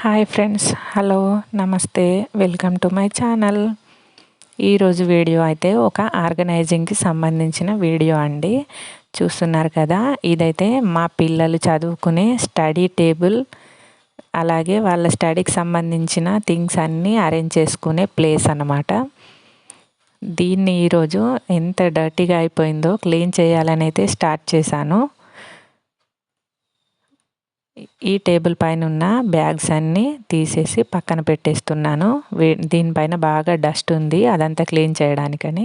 Hi friends, hello, నమస్తే, welcome to my channel. ఈరోజు video అయితే ఒక ఆర్గనైజింగ్కి సంబంధించిన వీడియో అండి. చూస్తున్నారు కదా, ఇదైతే మా పిల్లలు చదువుకునే స్టడీ టేబుల్, అలాగే వాళ్ళ స్టడీకి సంబంధించిన థింగ్స్ అన్నీ అరేంజ్ చేసుకునే ప్లేస్ అన్నమాట. దీన్ని ఈరోజు ఎంత డర్టీగా అయిపోయిందో క్లీన్ చేయాలని అయితే స్టార్ట్ చేశాను. ఈ టేబుల్ పైన ఉన్న బ్యాగ్స్ అన్నీ తీసేసి పక్కన పెట్టేస్తున్నాను. దీనిపైన బాగా డస్ట్ ఉంది, అదంతా క్లీన్ చేయడానికని.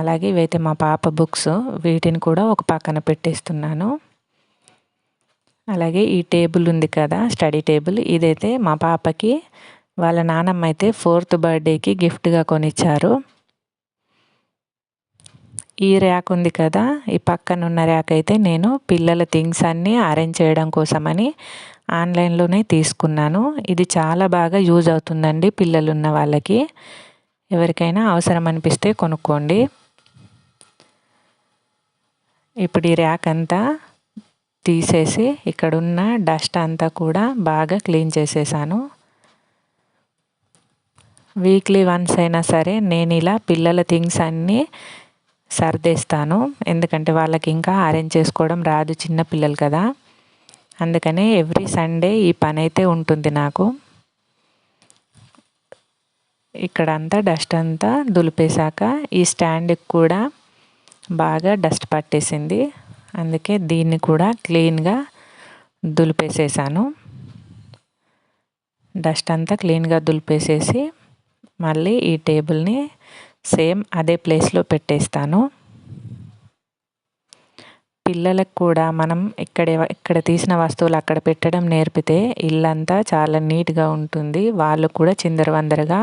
అలాగే ఇవైతే మా పాప బుక్స్, వీటిని కూడా ఒక పక్కన పెట్టేస్తున్నాను. అలాగే ఈ టేబుల్ ఉంది కదా, స్టడీ టేబుల్, ఇదైతే మా పాపకి వాళ్ళ నాన్నమ్మ అయితే 4th బర్త్డేకి గిఫ్ట్గా కొనిచ్చారు. ఈ ర్యాక్ ఉంది కదా, ఈ పక్కన ఉన్న ర్యాక్ అయితే నేను పిల్లల థింగ్స్ అన్నీ అరేంజ్ చేయడం కోసమని ఆన్లైన్లోనే తీసుకున్నాను. ఇది చాలా బాగా యూజ్ అవుతుందండి పిల్లలు ఉన్న వాళ్ళకి. ఎవరికైనా అవసరం అనిపిస్తే కొనుక్కోండి. ఇప్పుడు ఈ ర్యాక్ అంతా తీసేసి ఇక్కడున్న డస్ట్ అంతా కూడా బాగా క్లీన్ చేసేసాను. వీక్లీ వన్స్ అయినా సరే నేను ఇలా పిల్లల థింగ్స్ అన్నీ సర్దేస్తాను. ఎందుకంటే వాళ్ళకి ఇంకా అరేంజ్ చేసుకోవడం రాదు, చిన్న పిల్లలు కదా. అందుకనే ఎవ్రీ సండే ఈ పని అయితే ఉంటుంది నాకు. ఇక్కడ అంతా డస్ట్ అంతా దులిపేశాక ఈ స్టాండ్కి కూడా బాగా డస్ట్ పట్టేసింది. అందుకే దీన్ని కూడా క్లీన్గా దులిపేసేసాను. డస్ట్ అంతా క్లీన్గా దులిపేసేసి మళ్ళీ ఈ టేబుల్ని సేమ్ అదే ప్లేస్లో పెట్టేస్తాను. పిల్లలకు కూడా మనం ఇక్కడ తీసిన వస్తువులు అక్కడ పెట్టడం నేర్పితే ఇల్లంతా చాలా నీట్గా ఉంటుంది. వాళ్ళు కూడా చిందరవందరగా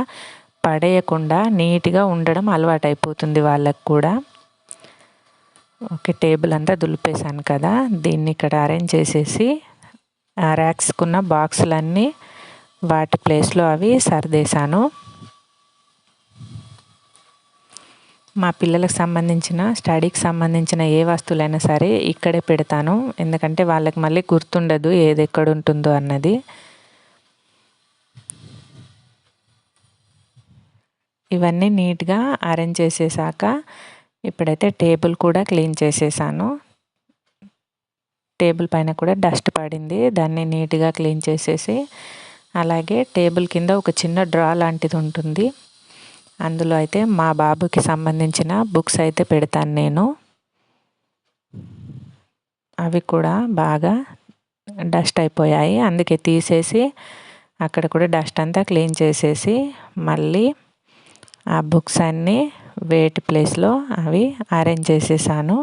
పడేయకుండా నీట్గా ఉండడం అలవాటైపోతుంది వాళ్ళకు కూడా. ఓకే, టేబుల్ అంతా దులిపేశాను కదా, దీన్ని ఇక్కడ అరేంజ్ చేసేసి ఆ ర్యాక్స్కున్న బాక్సులన్నీ వాటి ప్లేస్లో అవి సర్దేశాను. మా పిల్లలకు సంబంధించిన స్టడీకి సంబంధించిన ఏ వస్తువులైనా సరే ఇక్కడే పెడతాను. ఎందుకంటే వాళ్ళకి మళ్ళీ గుర్తుండదు ఏది ఎక్కడ ఉంటుందో అన్నది. ఇవన్నీ నీట్గా అరేంజ్ చేసేసాక ఇప్పుడైతే టేబుల్ కూడా క్లీన్ చేసేసాను. టేబుల్ పైన కూడా డస్ట్ పడింది, దాన్ని నీట్గా క్లీన్ చేసేసి అలాగే టేబుల్ కింద ఒక చిన్న డ్రా లాంటిది ఉంటుంది. అందులో అయితే మా బాబుకి సంబంధించిన బుక్స్ అయితే పెడతాను నేను. అవి కూడా బాగా డస్ట్ అయిపోయాయి, అందుకే తీసేసి అక్కడ కూడా డస్ట్ అంతా క్లీన్ చేసేసి మళ్ళీ ఆ బుక్స్ అన్నీ వేటి ప్లేస్లో అవి అరేంజ్ చేసేసాను.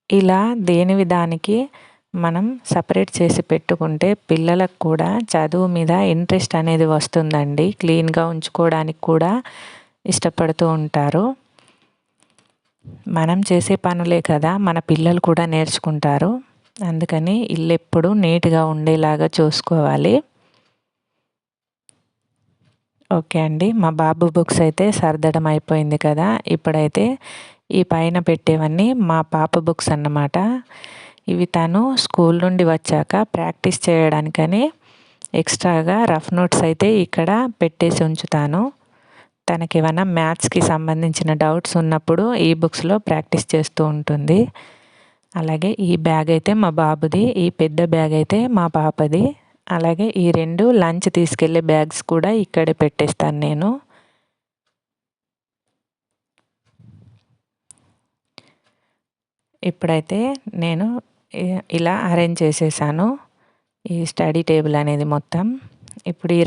ఇలా దేనివి దానికి మనం సపరేట్ చేసి పెట్టుకుంటే పిల్లలకు కూడా చదువు మీద ఇంట్రెస్ట్ అనేది వస్తుందండి. క్లీన్గా ఉంచుకోవడానికి కూడా ఇష్టపడుతూ ఉంటారు. మనం చేసే పనులే కదా మన పిల్లలు కూడా నేర్చుకుంటారు. అందుకని ఇల్లు ఎప్పుడు నీట్గా ఉండేలాగా చూసుకోవాలి. ఓకే అండి, మా బాబు బుక్స్ అయితే సర్దడం అయిపోయింది కదా. ఇప్పుడైతే ఈ పైన పెట్టేవన్నీ మా పాప బుక్స్ అన్నమాట. ఇవి తను స్కూల్ నుండి వచ్చాక ప్రాక్టీస్ చేయడానికని ఎక్స్ట్రాగా రఫ్ నోట్స్ అయితే ఇక్కడ పెట్టేసి ఉంచుతాను. తనకి ఏమైనా మ్యాథ్స్కి సంబంధించిన డౌట్స్ ఉన్నప్పుడు ఈ బుక్స్లో ప్రాక్టీస్ చేస్తూ ఉంటుంది. అలాగే ఈ బ్యాగ్ అయితే మా బాబుది, ఈ పెద్ద బ్యాగ్ అయితే మా పాపది. అలాగే ఈ 2 లంచ్ తీసుకెళ్ళే బ్యాగ్స్ కూడా ఇక్కడే పెట్టేస్తాను నేను. ఇప్పుడైతే నేను ఇలా అరేంజ్ చేసేసాను ఈ స్టడీ టేబుల్ అనేది మొత్తం. ఇప్పుడు ఈ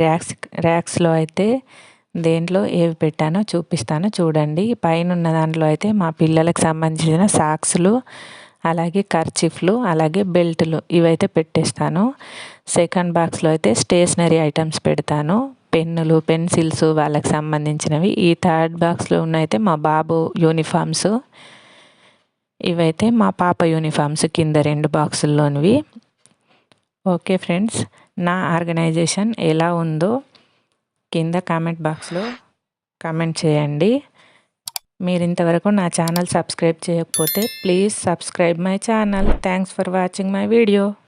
ర్యాక్స్లో అయితే దేంట్లో ఏవి పెట్టానో చూపిస్తాను చూడండి. పైన ఉన్న దాంట్లో అయితే మా పిల్లలకు సంబంధించిన సాక్స్లు, అలాగే కర్చీఫ్లు, అలాగే బెల్టులు ఇవైతే పెట్టేస్తాను. సెకండ్ బాక్స్లో అయితే స్టేషనరీ ఐటమ్స్ పెడతాను, పెన్నులు, పెన్సిల్స్ వాళ్ళకి సంబంధించినవి. ఈ థర్డ్ బాక్స్లో ఉన్నైతే మా బాబు యూనిఫామ్స్, ఇవైతే మా పాప యూనిఫామ్స్ కింద 2 బాక్సుల్లోనివి. ఓకే ఫ్రెండ్స్, నా ఆర్గనైజేషన్ ఎలా ఉందో కింద కామెంట్ బాక్స్లో కామెంట్ చేయండి. మీరు ఇంతవరకు నా ఛానల్ సబ్స్క్రైబ్ చేయకపోతే please subscribe my channel. Thanks for watching my video.